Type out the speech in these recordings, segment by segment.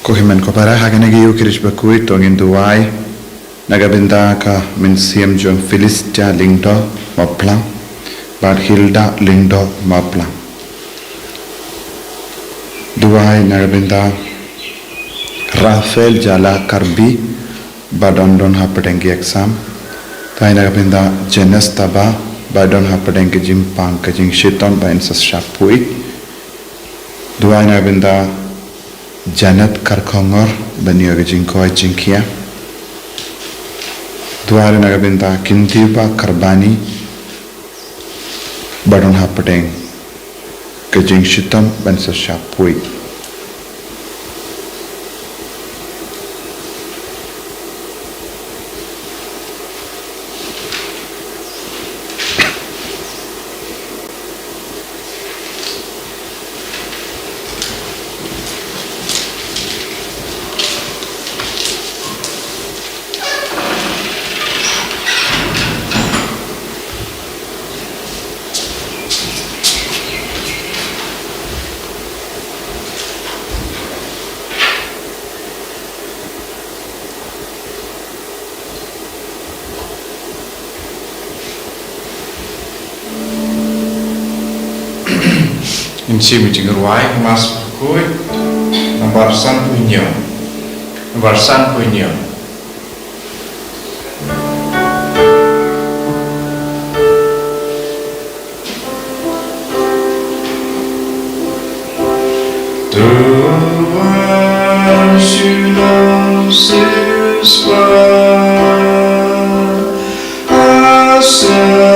Kohiman ko para haganagi ukirish bakui tongin duwai nagabinda ka min siam jong Philistia lingdo Mawkhlam bad Hilda lingdo Mawkhlam duwai nagabinda Rafael jala karbi badondon hapadengi exam tai nagabinda Jenas taba badon hapadengi jimpang ka jing shiton ba insas shapui duwai nagabinda Janat karkongor banyo jingkoi jingkia duare nagabinta kintiba karbani badon hapateng ke jing shitam bansa shapui Inci meeting ruai mas kui nomor san punya Tuhan sudah siswa asa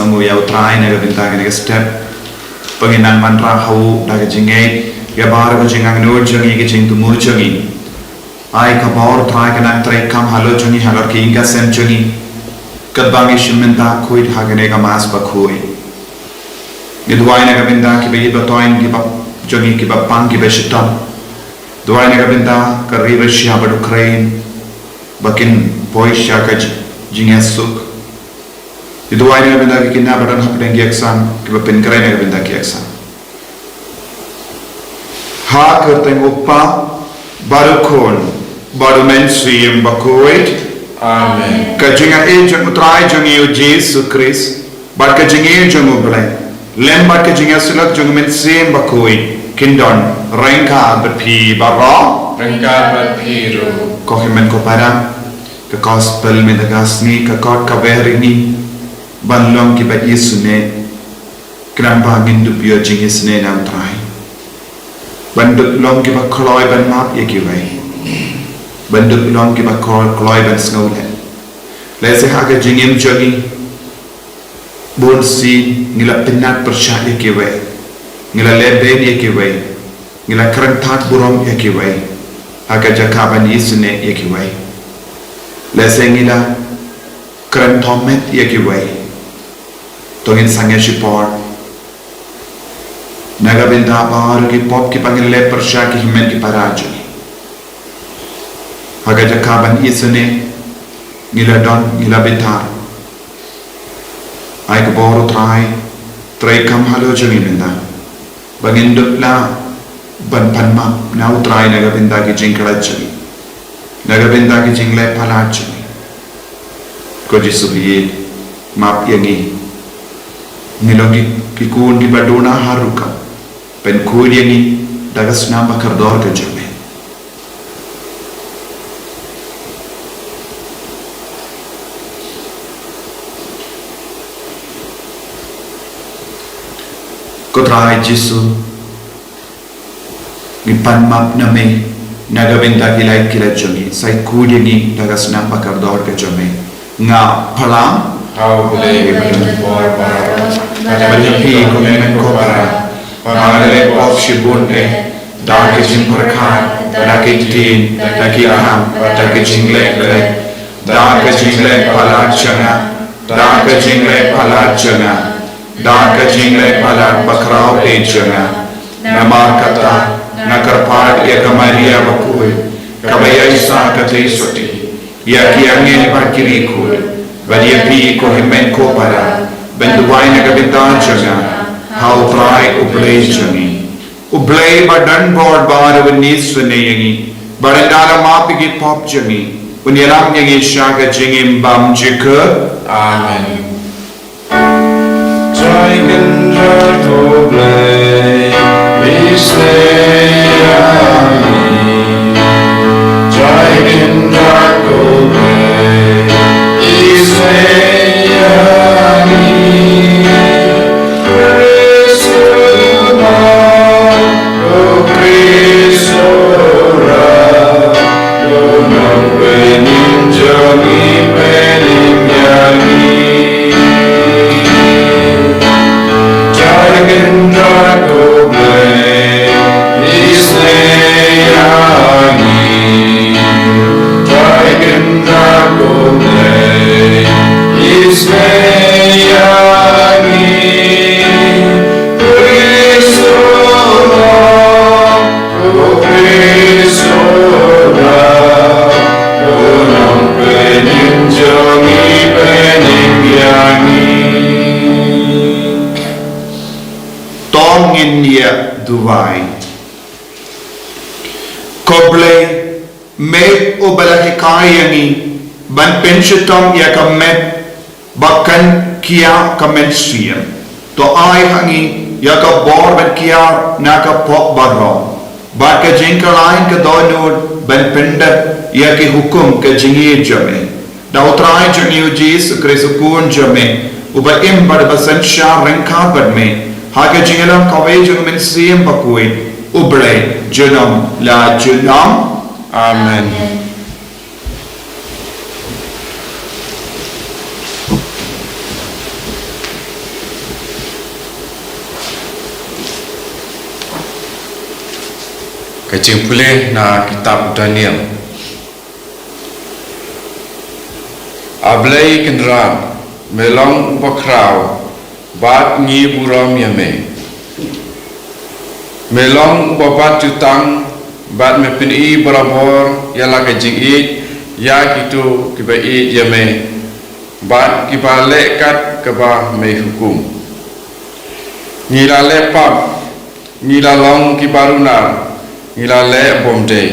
ngamu yau try nagabinta ga step panginan mantra hau daga jingai ya bar ko jingang no jangi ke jing tumur jangi ai ka bor try kana try kam halo jangi halor ki inga sem jangi kadbangi shimenta khoid hagane ga mas ba khoi gidwai nagabinta ki be batoin ki ba jangi ki ba pang ki be shitam dwai nagabinta ka rivashya ba ukraine bakin poisha ka jingasuk itu wajib benda kita badan hak dengan kiaksan kita penkrai dengan benda kiaksan hak kerteng uppa baru kon baru mensuim bakoid amen kajinga jeng utrai jeng Yesus Kristus bad kajinga jeng ublai lembat kajinga sulat jeng mensuim bakoid kindon rengka berpi barra rengka berpiru kohimen ko pada ke gospel medagasni ke kot kaberini banlong ki ba Yesu ne kramba gindu pio jing Yesu ne nam trai banduk long ki ba kloi ban map ye ki wai banduk long ki ba kloi ban snole lese ha ga jingem jogi bolsi ngila pinat persha ye ki wai ngila leben ye ki wai ngila krang thak burom ye ki wai ha ga jakaban Yesu ne ye ki wai lese ngila krang thomet ye ki wai tongin sangya shipor nagabinda bar ki pop ki pangil le persha ki himen ki parajani haga jakaban isune ngila don ngila bitar ai ko boru trai kam halo jami binda bangin dukla ban panma na utrai nagabinda ki jingkala jami nagabinda ki jingle palajani ko jisubi map yangi nilongi kikun di badona haruka pen kuriani dagas namba kardor ke jame ko trai Jesu gipan map name nagabinda kilait kilat jongi sai kudingi dagas nampa kardor ke jome nga palang How boleh berjumpa para Menyepi komitmen ko para Pangalale pop shibun Dake jimperkan Dake tin Dake ham Dake jingle Dake jingle palat janga Dake jingle palat janga Dake jingle palat bakrao e janga Nama kata Nakarpad ya kamaria bakul Kabaya isa kate soti Ya kiangin parkiri kul Vadia pi kohimen ko para benduai nagabintan janga how try ublay jangi ublay badan board bar unis suneyangi barandala mapigi pop jangi unyalam yangi shaga jingim bam jika Amen. Dragon ublay isneyami Dragon ublay Dubai Koble me ubalahikai ban penshitom ya kamet bakan kia kamet siem to ai hangi ya ka bor ban kia na ka pop barro ba ka jinkalain ka donur ban penda ya ki hukum ka jingi jame da utrai jani Jesus Kristus jame uba im bar basan sha rengka bar me Haga jingalam kawai jung min siem bakui ubre junam la junam Amen. Kecing pulih na kitab Daniel. Ablay kendram melong bakrau bat ngi buram yame melong babat jutang bat me pini barabor yala ka jing ya kitu kiba yame bat kiba lekat kaba me hukum ngila lepap ngila long kibarunar ngila le bomde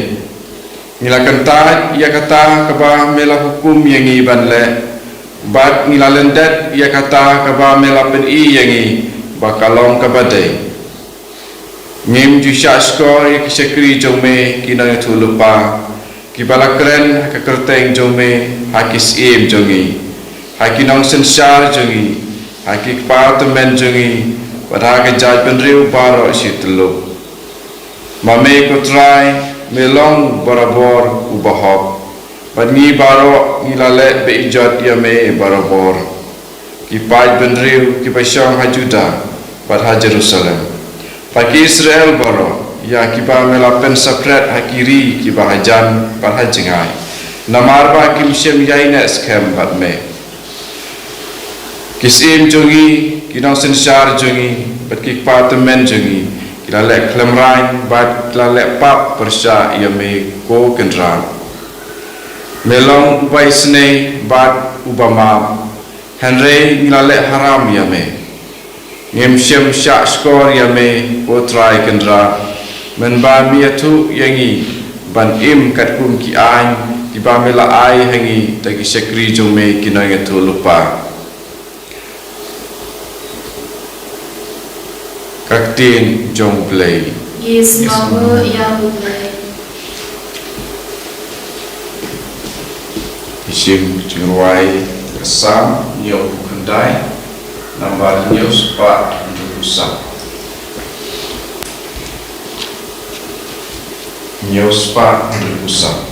ngila kanta ya kata kaba mela hukum yang iban le bat ngilalendet ia kata kaba melapen yangi bakalong kabade ngim jusha skor ia kisekri jome kinang thulupa kibala kren kakerteng jome hakis im jongi hakinong sensar jongi hakik partemen jongi pada ke jaj penriu baro sitlu mame kotrai melong barabor ubahop Pani baro ngilale be ijat yame barabor kipai benriu kipasyong hajuda pada Jerusalem pagi Israel baro ya kipa melapen sapret hakiri kipa hajan pada jengai namarba kimsem yaina skem batme kisim jongi kinau sensar jongi bat kikpatemen jongi kilale klemrain bat kilale pap persya yame ko kendram melong ubai sne bat ubama henry ngilale haram yame ngem shem sha skor yame potrai kendra menba miatu yangi ban im kat kum ki ai ki ba mela ai hangi tagi sekri jome kinai tu lupa kaktin jong play yes mahu ya play isim jengwai kesam nyok kendai nambar nyos pak usap Nyospa Pusat.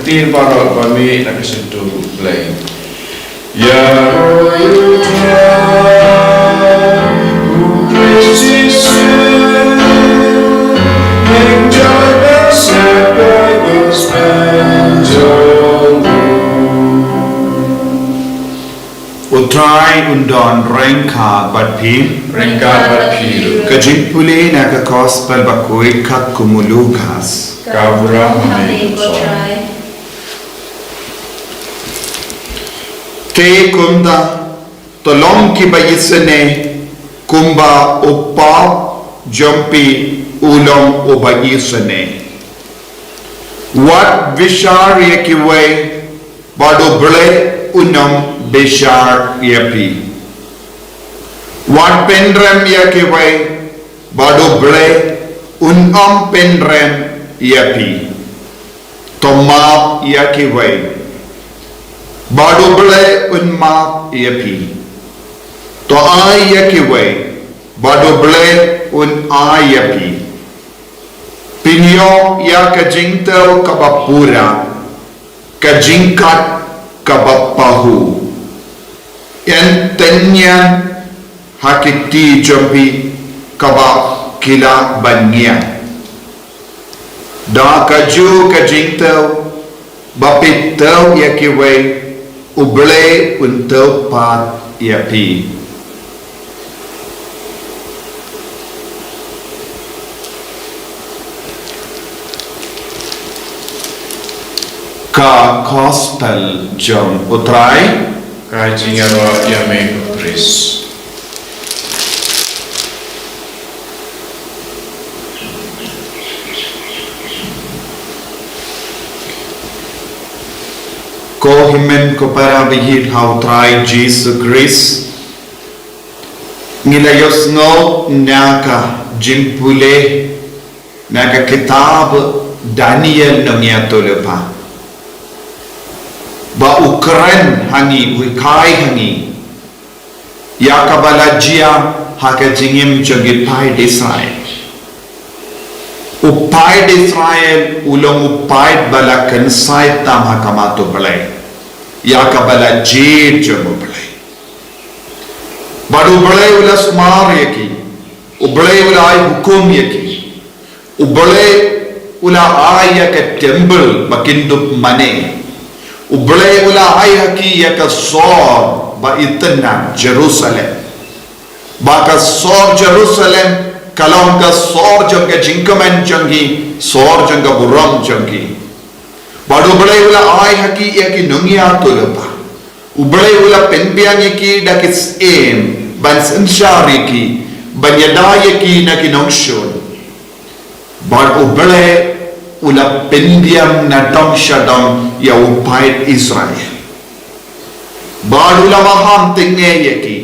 Tin para kami nak kesentuh lain. Ya roh you try, who praise Jesus, enjoy the sacrifice Utrai undon rengka batpi, kajing puli na ka gospel bakui kak kumulukas. Kabura Ke kumda tolong ki bayisene kumba upa jumpi ulong ubayisene. What vishar yekiwe bado ble unam bishar yepi. What pendrem yekiwe bado ble unam pendrem yepi. Tomap yekiwe bado ble unmap yepi. To ay yekiwe bado ble un ay yepi. Pinyo ya kajingtel kabapura kajingkat kabapahu yan tenyan hakiti jompi kabap kila banya da kaju kajingtel bapitel yakiwe uble untuk pat yapi. Ka gospel John utrai Kai jinga ro ya me Chris. Ko himen ko para bihit how try Jesus Christ. Nilayos no naka jimpule naka kitab Daniel namanya tolepa. Ba Ukraine hangi wikai hangi. Ya kabalajia haka jingim jogi pai Israel. Upai Israel ulang upai bala kensai tam hakamato balai. Ya kabala jid jomo balai. Badu balai ula smar yaki. Ubalai ula ay hukum yaki. Ubalai ula ay yaka temple bakindup mane. Ubalai ula ay haki yaka sor ba itna Jerusalem. Baka sor Jerusalem kalau ka sor jangka jingkaman jangi sor jangka buram jangi badu balai ula ai haki yaki nungia tulapa ubalai ula penbiang yaki dakis em ban sanshari ki ban yada yaki naki Nongstoin badu balai ula penbiang na dom shadam ya upai Israel badu ula maham tinge yaki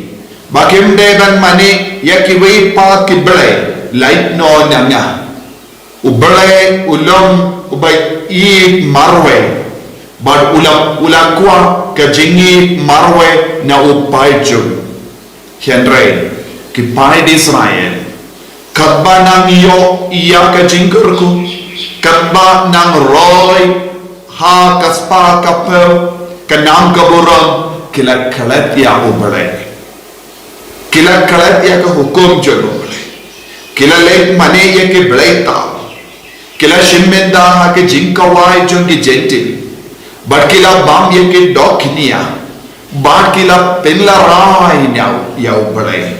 Bakim degan mani yaki wei pa kibelai light no nanya ubelai ulam ubai I marwe bad ulam kwa kajingi marwe na upai jum henry ki pai Israel kabba nang yo iya kajingkurku kabba nang roy ha kaspa kapel kanam kaburam kila kalat ya ubelai Kila kalat ya ke hukum jono boleh. Kila lek mane ya ke belai tahu. Kila shimmenda ha ke jingkawai jong ki gentil. But kila bam ya ke doknia. But kila penla rai nyau ya belai.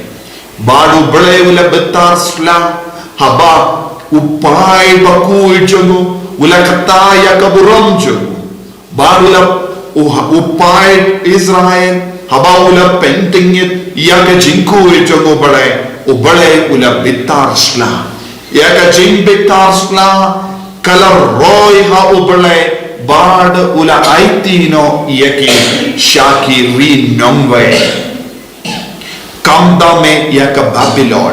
Badu belai ula betar slang haba upai baku jono ula kata ya ke buram jono. Badu ula upai Israel haba ula pentingit ya ka jinku jogo balai ula bitar sla ya ka jing bitar sla kala roy ha ubalai bad ula aiti no yaki shaki ri nongwe kamda me ya ka Babylon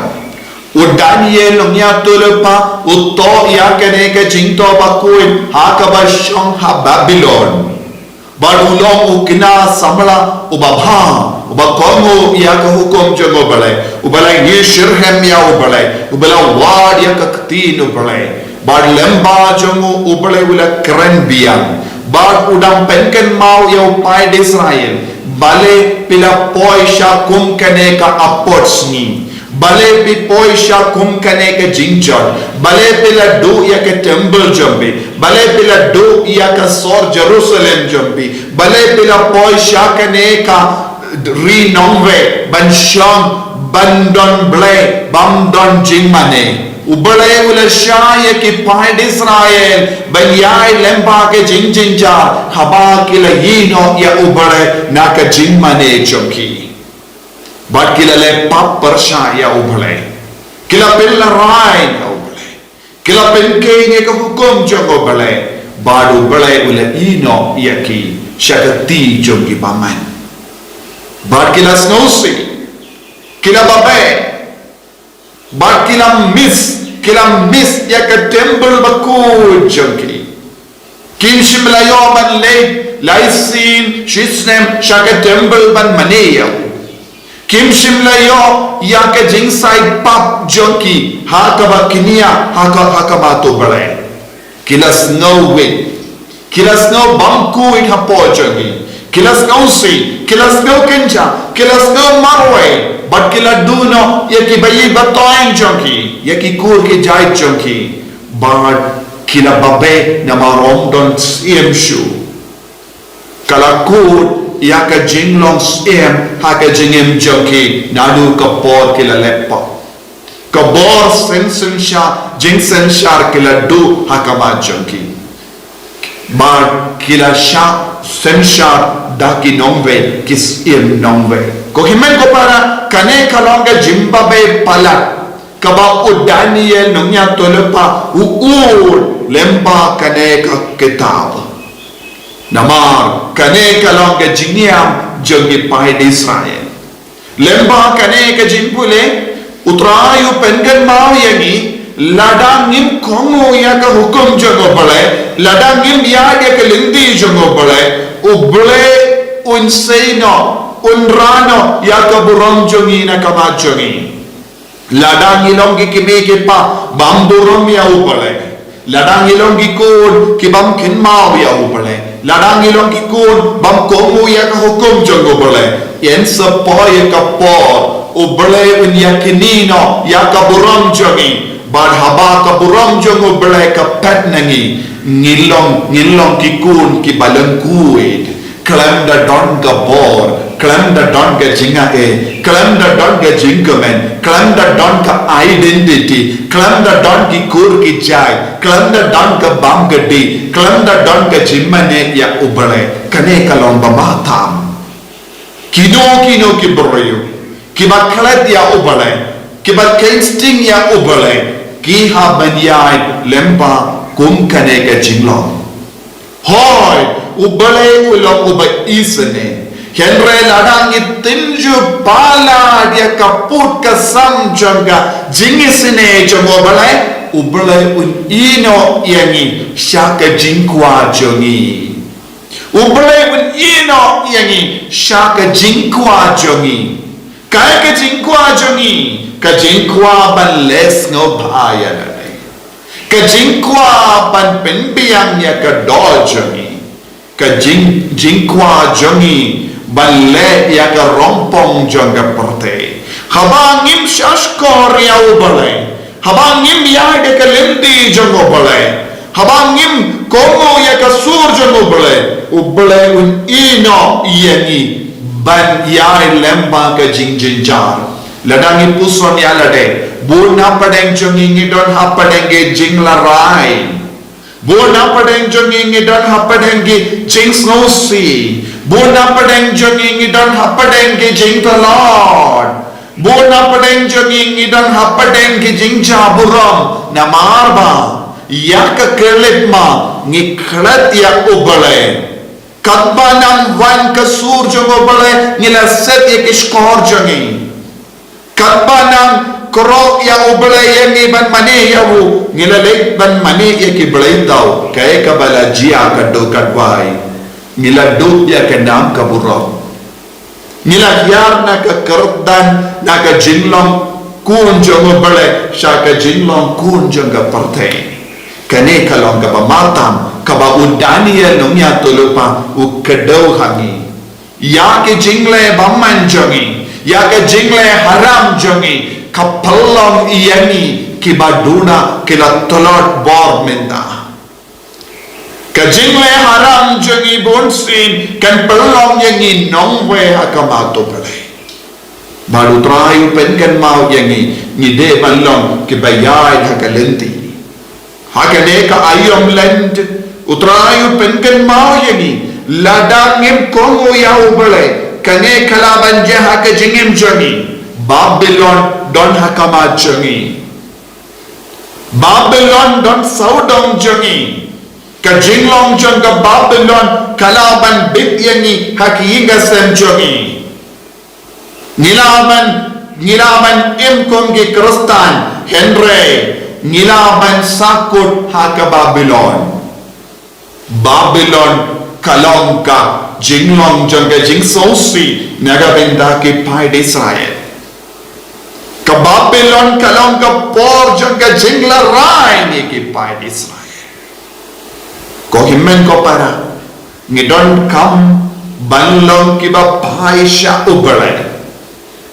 Daniel nya tulpa utto ya ka ne ka jingto bakuin ha ka bashong ha Babylon Badulong ukina samala ubabha ubakongo ya ka hukum jogo ubalai ni shirhem ya ubala wad ya ka ktin ubalai bad lemba jogo ubalai ula kren biang bad udam penken mau ya upai Israel bale pila poisha kum kane ka apotsni bale pi poisha kum kane ka jingjot bale pila do ya ka temple jambi bale pila do ya ka sor Jerusalem jambi bale pila poisha kane ka ri nongwe ban sham bandon ble bamdon jingmane ubale ula shaya ki pai Israel ban yai lemba ke jingjinja haba kila yino ya ubale na ka jingmane jamki But kila le pap persha ya ubale kila pilla rai ya ubale kila penke ne ka hukum jogo bale badu bale ula ino yaki shakati jogi paman bad kila snosi kila babe bad kila miss ya ka temple baku jogi kinshim la yoban le laisin shisnem shaka temple ban maneya Kim Shimla yo ya ke jingsai pap jonki ha ka ba kinia ha ka ba to balai kila snow wind kila snow bangku it ha po jonki kila snow si kila snow kenja kila snow marway but kila duno ya ki bayi batoin jonki ya ki kur ki jai jonki but kila babe na marom don shu kala kur ya ka jinglong siem ha ka jingem jonki nadu kapor kila lepa kabor sensen sha jingsen shar kila du ha ka ma jonki bar kila sha senshat daki nongwe kis im nongwe ko himen ko para kane kalonga Zimbabwe pala kaba u Daniel nongya tolepa u lemba kane ka kitab namar kane kalonga jiniam jogi pai di Israel lemba kane ka jimpule utrayu pengen mau yangi ladangim kongo ya ka hukum jogo bale ladangim ya ke lindi jogo bale uble unseno unrano ya ka burom jongi na kama jongi ladang ilong ki kimi pa bam burom ya ubale ladang ilong ki kun ki bam kin mau ya ubale ladang ilong ki kun bam kongo ya ka hukum jogo bale yen sepoy ka po ubale un yakinino ya ka burom jongi bad haba ka buram jongo bele ka pet nangi ngilong ki kun ki balang kuid klam da don ka bor klam da don ka jinga klam da don ka jingamen klam da don ka identity klam da don ki kur ki jai klam da don ka bam gadi klam da don ka jimmane ya ubale kane kalong bamatam kino ki boryo ki baklat ya ubale ki bakensting ya ubale ki ha banyai lempa kum kane ka jinglong hoy ubale ulong uba isane henre ladang itinju pala dia kaput ka sam janga jingisine jongo balai ubale un ino yangi shaka jinkwa jongi ubale un ino yangi shaka jinkwa jongi kai ka jinkwa jongi ka jingkwa ban les ngo bhaya na ka jingkwa ban penbiang ya ka dol jongi ka jingkwa jongi ban le ya ka rompong jonga porte habangim shashkor ya ubale habangim ya de ka lemdi jongo bale habangim komo ya ka sur jongo bale ubale un ino yani ban ya lemba ka jingjinjar ladangi puson ya lade bona padeng jongi ngidon hapadenge jingla rai bona padeng jongi ngidon hapadenge jing snosi bona padeng jongi ngidon hapadenge jing talod bona padeng jongi ngidon hapadenge jing jaburam namarba ya ka keletma ngiklat ya ubale katbanam wan kasur jongo bale ngila set ya kishkor jongi katbanam korok ya ubale yangi ban mane ya wu ngila lek ban mane ya ki blai tau kaya kabala jia kado kadwai ngila duk ya kendam kaburo ngila yar na ka kerdan na ka jinglong kun jongo bale shaka jinglong kun jonga parte kane kalong ka matam kaba udaniya nungya tulupa ukadau hangi ya ke jingle bamman jongi ya ke jingle haram jongi kapallam iyani kibaduna kila tolot bor minta ka jingle haram jongi bonsin kan pallam yangi nongwe hakamato pale baru terayu penkan mau yangi ngide balong kibayai hakalenti hakane ka ayom lend utrayu penken mau yani ladangim kongo ya ubale kane kalaban jaha ka jingim jongi Babylon don hakama jongi Babylon don saudong jongi ka jinglong jonga Babylon kalaban bit yani hakiinga sem jongi nilaban im kongi kristan henry nilaban sakut haka Babylon kalong ka jinglong jonga jingsosi nagabenda ki pai de Israel ka Babylon kalong ka por jonga jingla rai ni ki pai de Israel ko himmen ko para ngidon kam banlong ki ba pai sha ubale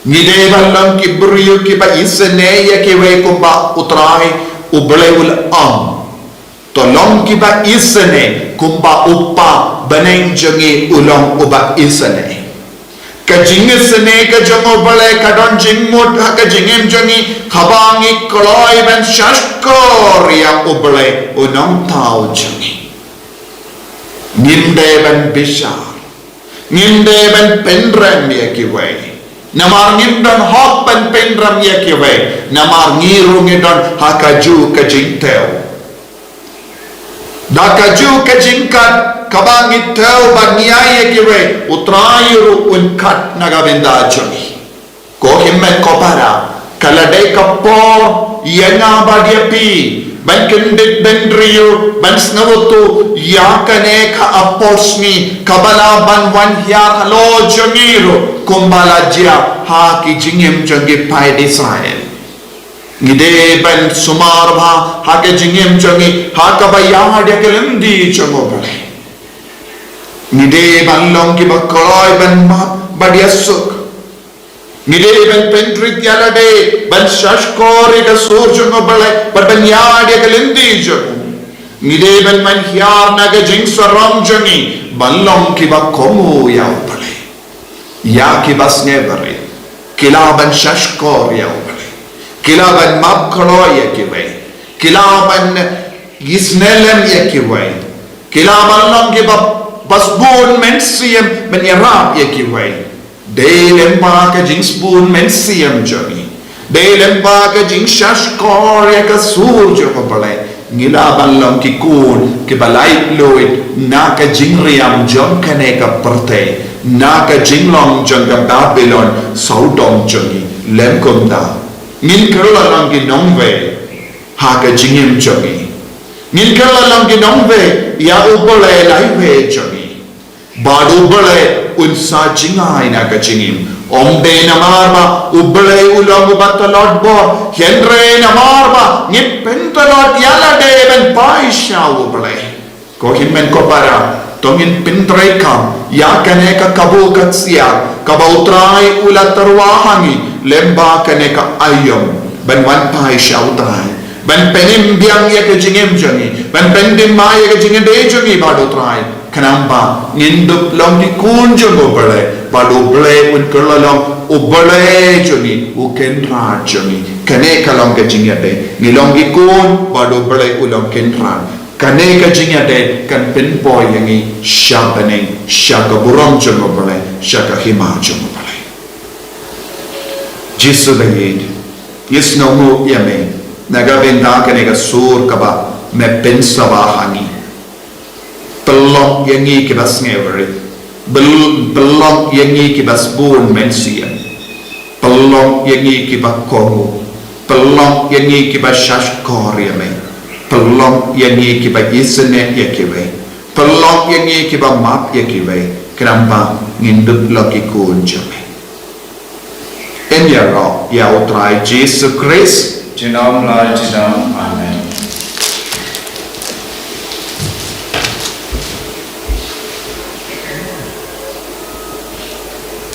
ngide banlong ki buriyo ki ba isene ya ki we ko ba utrai ubale ul tolong kiba isane kumba uppa baneng jongi ulong uba isane ka jingisane ka jongo bale ka don jingmut ka jingem jongi khabangi koloi ban shashkor ya ubale unong tau jongi Ngimdeban bishar, ngimdeban penram yakiway. Namar ngimdan hok ban penram yakiway. Namar ngirung ngidon hakaju kajingteo. Dakaju kajingkat kabangit teo ban niyay yakiway. Utrayiru unkat nagabenda joni. Ko himmet kopara. Kaladai kapor yana badiapi. Ban kendit ban rio ban snavotu yakane ka aposni kabala ban wan hiar halo jangiro kumbala jia ha ki jingem jangi pai desain ngide ban sumar bha ha ke jingem jangi ha ka bayar dia kelemdi changobale ngide ban long ki bakoloi ban ma badiasuk ngide ban pentrit yalade ban shashkori ka surjungo balai ban yaade ka lendi jagu ngide ban man hiar na ka jing saram jangi ban long ki ba komu yaw balai ya ki bas nevare kila ban shashkori yaw balai kila ban mabkhalo yakiway kila ban gisnelem yakiway kila ban long ki ba basbun mensiem ban yarab yakiway Day lemba ka jing spoon men siyam jami. Day lemba ka jing shash kore ka surjo ka balay. Ngila balam ki kun ki balay loid na ka jing riam jom kane ka parte. Na ka jing long jong ka Babylon saudom jami. Lem kum da. Ngin kerla lang ki nongve ha ka jingim jami. Ngin kerla lang ki nongve ya ubole laive jami. Badu ubole unsa jingai na ka jingim ombe na marba ubble ulang batalot bo henre na marba ngipentalot yala de ben paisha ubble ko himmen ko para tongin pintre kam ya kane ka kabu katsia kabautrai ula tarwahangi lemba kane ka ayom ben wan paisha utrai ben penim biang ya ka jingim jangi ben pendim ma ya ka jingim de jangi badu trai Kenapa? Ngindup long di kunjung ubale, balu ubale un kerlalong ubale joni, uken ra joni. Kane kalong ke jingade, ngilong di kun balu ubale ulong kenran. Kane ke jingade kan penpoy yangi syabaneng, syaka burong jong ubale, syaka hima jong ubale. Jisu lengid, yisno mu yame, nagabenda kane ka sur kaba me pensawahangi. Pelok yangi ki bas ngeveri pelok yangi ki bas bun mensian pelok yangi ki bas kongu pelok yangi ki bas shashkor yame pelok yangi ki bas isene yakiwe pelok yangi ki bas map yakiwe kenapa ngindup lagi kunjame en ya roh ya utrai Jesus Christ Jinam la jinam amen.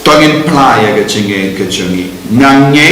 Tongin playa ke cingi ngange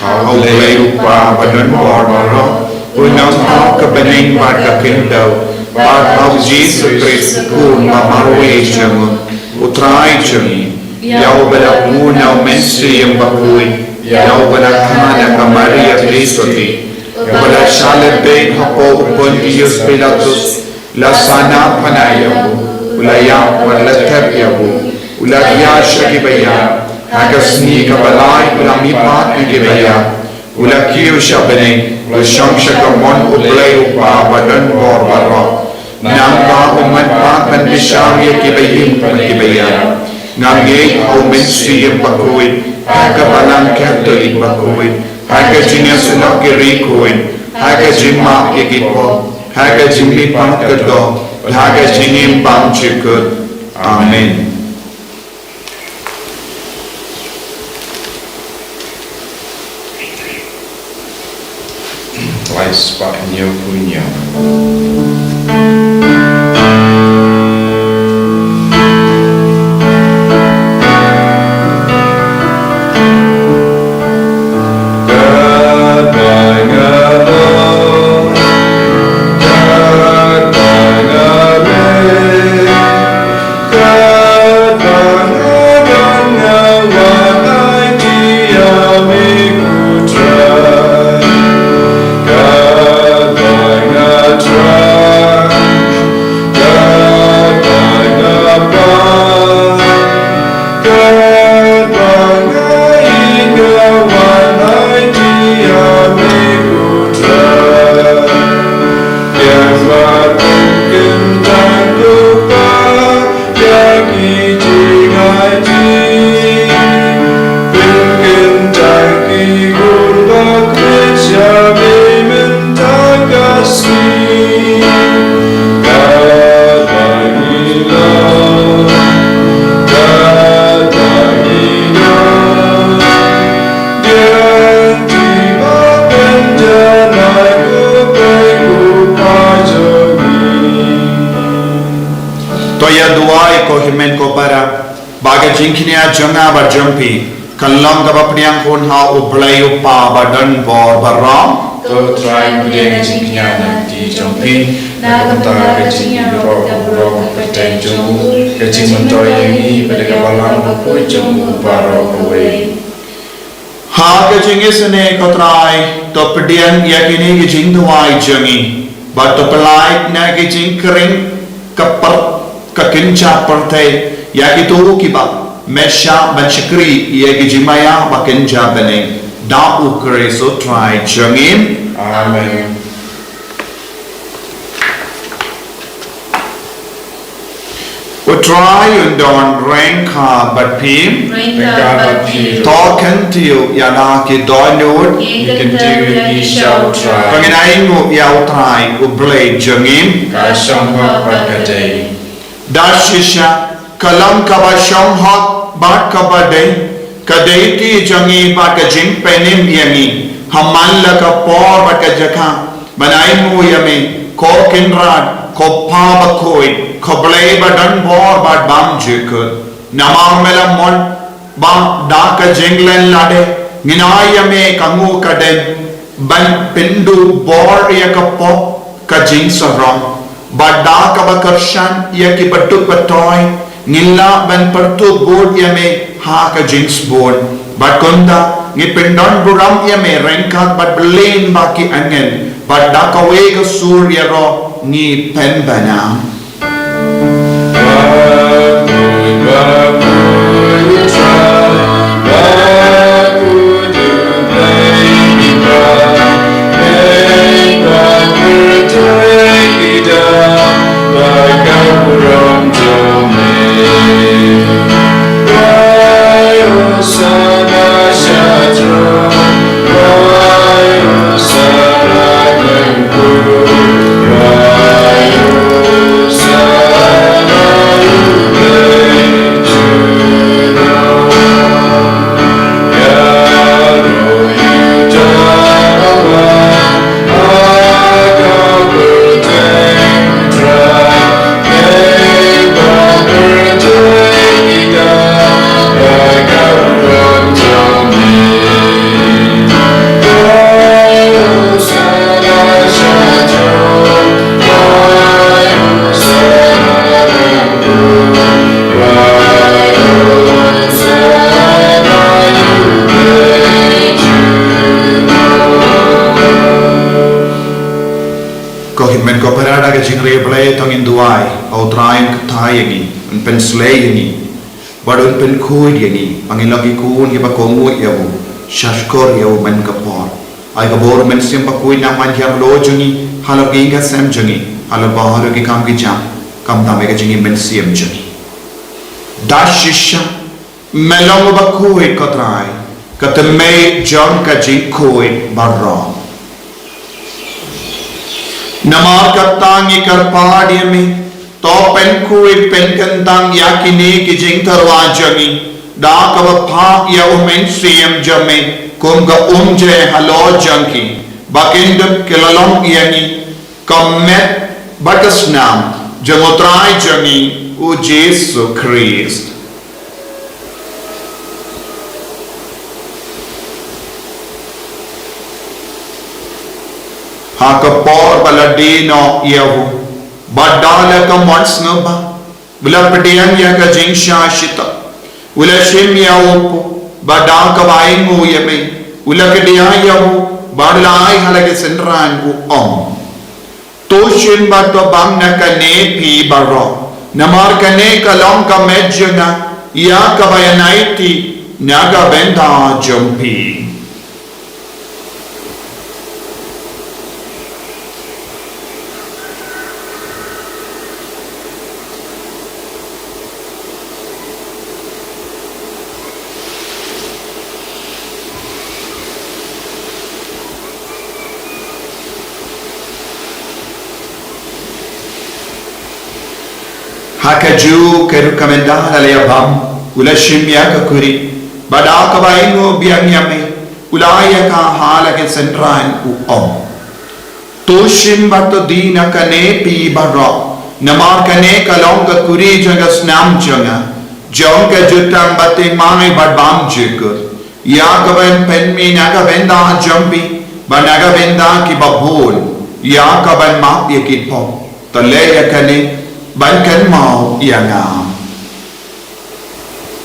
au play upa badan barbaro unang au ke bening pada kendau bad au Jesus Christ ku mamarwe jamu utrai jami yau bada una mensi yang bakui yau bada kana ka Maria Kristoti bada shale be hapo Pontius Pilatus la sana panayabu ulaya wala tabiyabu ulah dia syaki bayar hagasni kabalai ulah mipat ke bayar ulah kiu syabene ulah syang syakamon ublai upa badan barbaro nampa umat pat ban bishar ye ke bayim ke bayar ngange au mensi yang bakuit hagabalan katolik bakuit hagajina sunak ke rikuin hagajima ye kipo hagajimi pat kedo hagajini pam cikut amen. Wais pak nyo punya. Try jingkhinia janga ba jampi kallam ka bapniang khon ha ublai upa ba dan bor ba ram to try kuliah jingnya nanti jompi na kata kecing ro kata jomu kecing mentoy ini pada kapalan aku jomu baro kowe ha kecing isne ko try to pedian yakini ki jing duai jangi ba to pelai na ki jing kering kapar kakincha perte yakitu ki ba mesha banchikri ye ki jimaya ba kinja bane da ukre so try jangin amen we try and don ranka but pim talking to you yana ki donut you can do you shall try panginai ngo yau try u blade jangin ka shangwa bakate dashisha kalam ka ba shangha ba ka ba dei kadaiti jangi ba ka jing penim yangi haman la ka por ba ka jakha banai mu yame ko kinrad ko pa ba koi ko blai ba dan bor ba bam jikut namar mela mon ba da ka jinglen lade nginai yame kangu ka den ban pindu bor ya ka po ka jing sarong ba da ka ba karshan ya ki patut patoy ngilla ban pertu bod yame ha ka jings bod ba konda ngi pendon buram yame rengkat ba blen ba ki angen ba da ka we ka surya ro ngi pen bana au train thai yangi un pen slay yangi badun pen khoi yangi pangilagi kun ki ba kongu yawu shashkor yawu man ka por ai ka bor men sim ba koi na man yam lo jungi halagi ga sam jungi hal bahar ki kam ki jam kam ta me ka jungi men sim jungi dashisha melong ba koi ka trai ka te me jon ka ji koi barra namar ka tangi kar paadi me to pen kui pen kantang yakine ki jing tharwa jami da ka pha ya umen siem jame kum ga umje halo janki bakind kelalong yani kommet batasnam jamotrai jami u jesu christ ha ka por baladino yahu badala ka mons ngaba bula pedian ya ka jing shashita ula shim ya up bada ka baingu yame ula ka dia yahu badlai halage senran u to shim ba to bam na ka ne pi baro namar ka ne ka long ka mejna ya ka bayanaiti naga benda jumpi hakaju keru kamendala le abam ula shimya ka kuri bada ka baingo biang yame ulaya ka hala ke sentran u to shim bato dina ka ne pi barra namar ka ne ka long ka kuri janga snam janga Jong ka jutang bating mangi bad bam jikut. Ya ka ben pen mi na ka ben da jampi. Ba na ka ben da ki babul. Ya ka ben mak ya kit pop. Ta le ya ka ni ban kan mau ya ngam.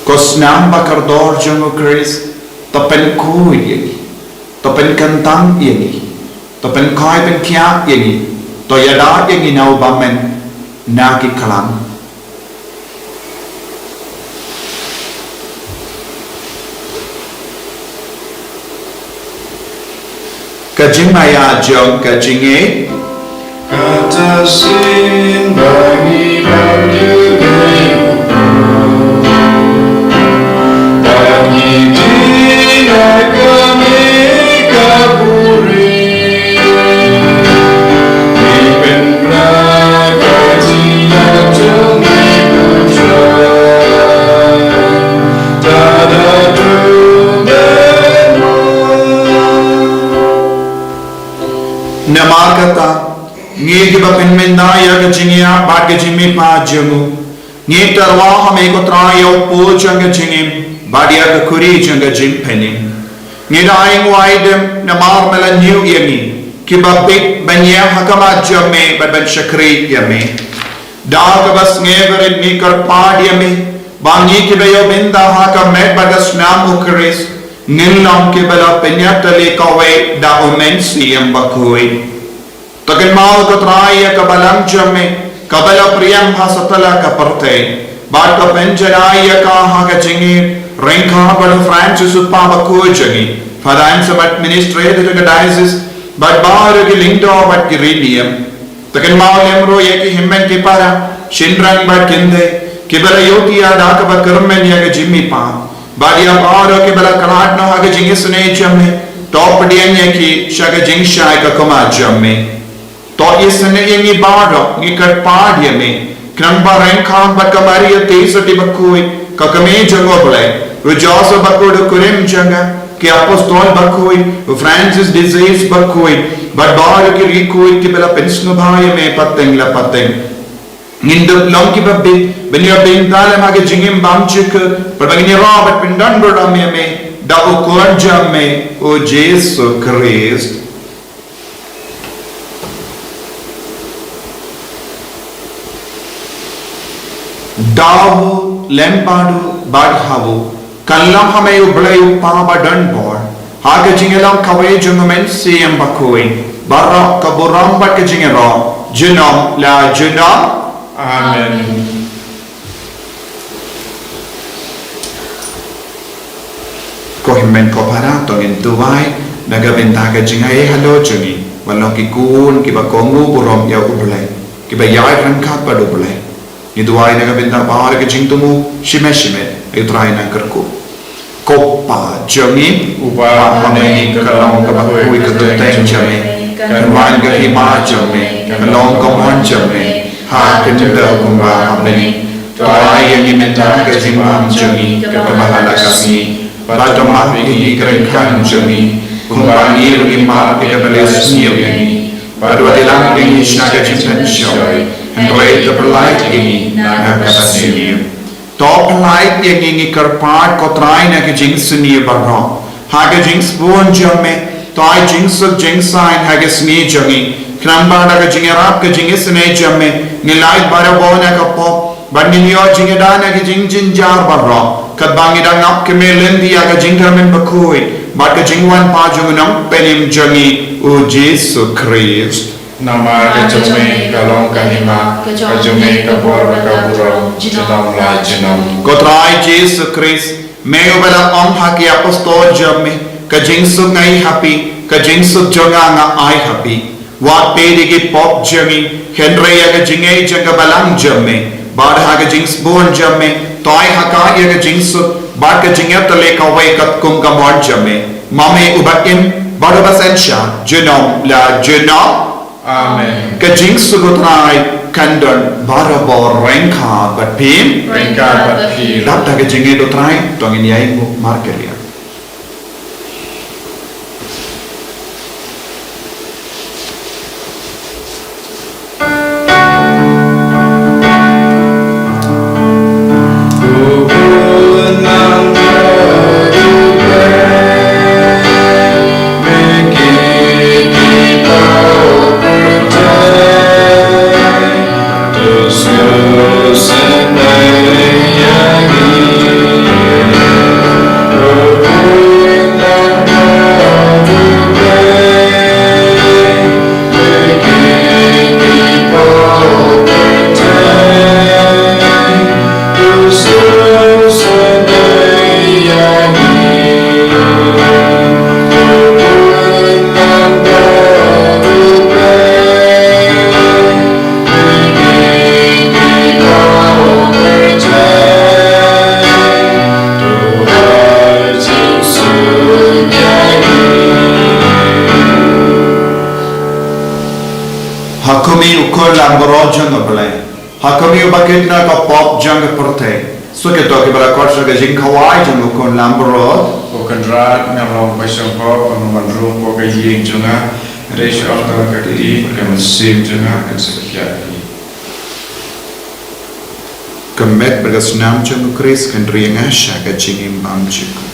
Kos nam bakar dor jong Chris. Ta pen ku ye. Ta pen kan tam ye. Ta pen kai pen kya ye. To ya da ye nau ba men na ki kalam. Kajing maya jong kajing Kata sin bagi bagi dina kami kaburi Ipen braga tia jumi putra Tada Namakata Nge giba penmenda ya kajingia bat kajimi pa jamu Nge tarwa hame ko traya po janga jingim badia ka kuri janga jim penim Nge daing waidem namar mela new yami kiba big banya hakama jamme ban shakri yami da ka bas nge verin ni kar pad yami bangi kiba yo binda haka met bagas nam ukris Nilam kibala penyatali kawe da umensi yang bakui Takin mau katraya kabalang jamme kabala priyam hasatala kaparte bat ka penjaraya ka haga jingi ringka bala Francis uppa bakui jangi finance administrator ka diocese bat bar ki lindo bat ki radium takin mau lemro ye ki himmen ki para shinrang bat kinde kibala yotiya da ka bakarmen ya ka jimmi pa Badia Baro Kibala Karat no Haga Jingisane Jamme, Top Dianya ki Shaga Jingshai Kakoma Jamme. To isane yengi Baro, Nikar Padiame, Kramba Renkan Bakamaria Tesa Tibakui, Kakame Jangobale, Rujosa Bakuda Kurim Janga, Ki Apostol Bakui, Francis Disease Bakui, but Baro Kirikui Kibala Pensnubaya me Pateng La Pateng. Nindu longki babbi when you are being talam hage jingim bamchik but when you Robert pindan bada me da o korja me o Jesus Christ davu lempadu badhavu kallam hame ublayu paba dan bor hage jingelam kawai jungumen siyam bakoi barra kaburam bat ke jingero junam la junam Amen. Ko himmen ko para tongin tuwai nagabenta ka jingai halo jungi walong ki kun ki ba kongu burom ya ublai ki ba yai rangkat pa dublai ni tuwai nagabenta bahar ka jingtumu shime ay try na karku koppa jungi Upa hameni kalong ka ba kui ka tuteng jame kanwan ka hima jame kalong ka mon jame ha kenjada kumba hamni toai yang minta ke simbang jami ke pahala kami pada mahwi kerengkan jami kumba ni lima ke beles ni ini pada dilang ini snaga cinta joy and way to light ini naga kasih top light yang ini kerpat kotrai na ke jings ni barro ha ke jings bon jame toai jings jingsain ha ke sni jami Kramba daga jingerap ke jingis ne jamme nilai bara bona kapo bandinyo jingedana ke jingjin jar barra kadbangi da ngap ke melendi aga jingkamen bakoi bat ke jingwan pa jungunam penim jangi o Jesus Christ Nama kejume kalong kahima kejume kabor kaburo jinam la jinam Kotrai Jesus Christ meu bela om haki apostol jamme ke jingsu ngai happy ke jingsu jonga nga ai happy Wat pedi ki pop jami Henry yaga jingai jaga balang jamme Bad haga jings bon jamme Toy haka yaga jings Bad ka jingat tale kawai kat kum kamon jamme Mame ubakin Bada basensya Jenom la jenom Amen Ka jings gutrai Kandon barabor rengka Bat pim Rengka bat pim Dapta ka jingai dutrai Tongin yai mu markelia Oh Hakumi ukol lambro jang ablay. Hakumi ubakit na ka pop jang porte. So ke to ke bara korsa ke jing khawai jang ukol lambro. Ko kendrat ngarong pasang ko pengandung ko ke yeng junga reis altar ke di ke mesim junga ke sekian. Kemet berkesenam jang Kris kan riang asya ke jingim bang jiku.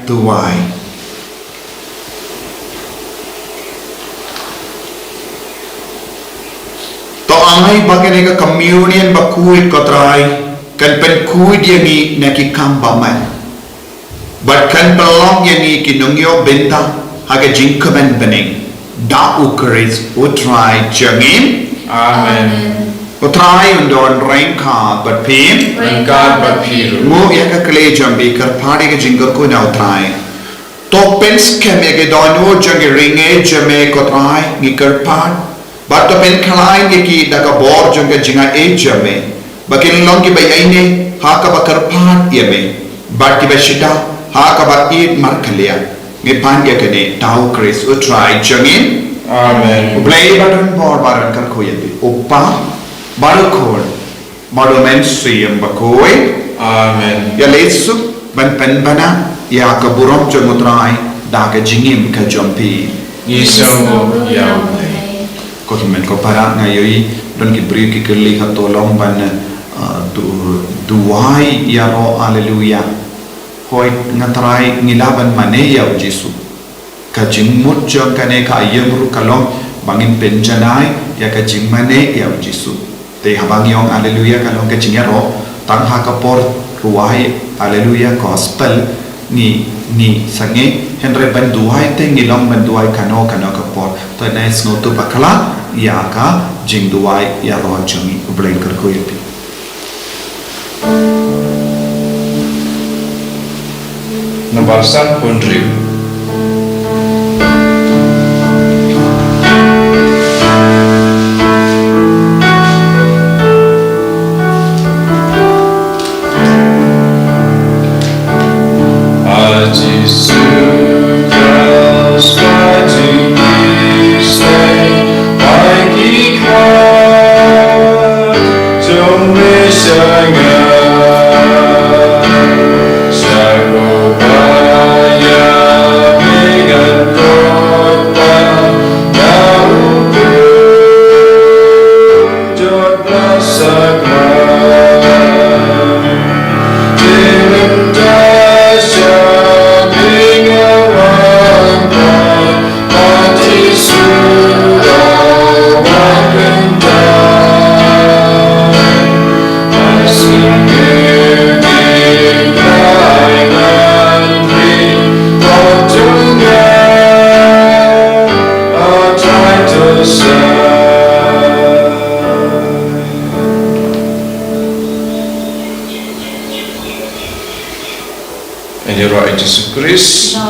Tuai. To angai bagene ka communion ba kuit ko try kan pen kuit yangi na ki kamba man. But kan pelong yangi ki nungyo benta haga jinkaman bening. Da ukris utrai jangin. Amen. Utrai undon rainka but pim. Rainka but piru. Mo yaka kle jambi kar padi ka jingar ko na utrai. To pens keme ke donu jangi ringe jame ko trai ni kar pad. But to pen kalai ni ki daga bor janga jinga e jame. Bakin long ki bay aine ha ka bakar phan yame bat ki bashita ha ka bat eat markalia nge pan ya kene tau Chris utrai jangin Amen. Ublay badan bor badan kar koyebi uppa barukol monument siyam bakoy Amen. ya lesu ban pen bana ya ka burom jangutrai da ka jingim ka jompi Isamu Yahweh. ko himen ko para ngayoi don ki bri ki kelli ka tolong ban duai ya ro haleluya hoi ngatrai ngilaban mane ya Jesu ka jingmut jong kane ka yemru kalong bangin penjanai ya ka jingmane ya Jesu te habang yong haleluya kalong ka jingero tang ha ka por ruai haleluya gospel ni sange henre ban duai te ngilong ban duai kano ka por to na sno tu bakala ya ka jing duai ya ro jongi ubleng kar ko yepi Nomor 1 Pundri. Now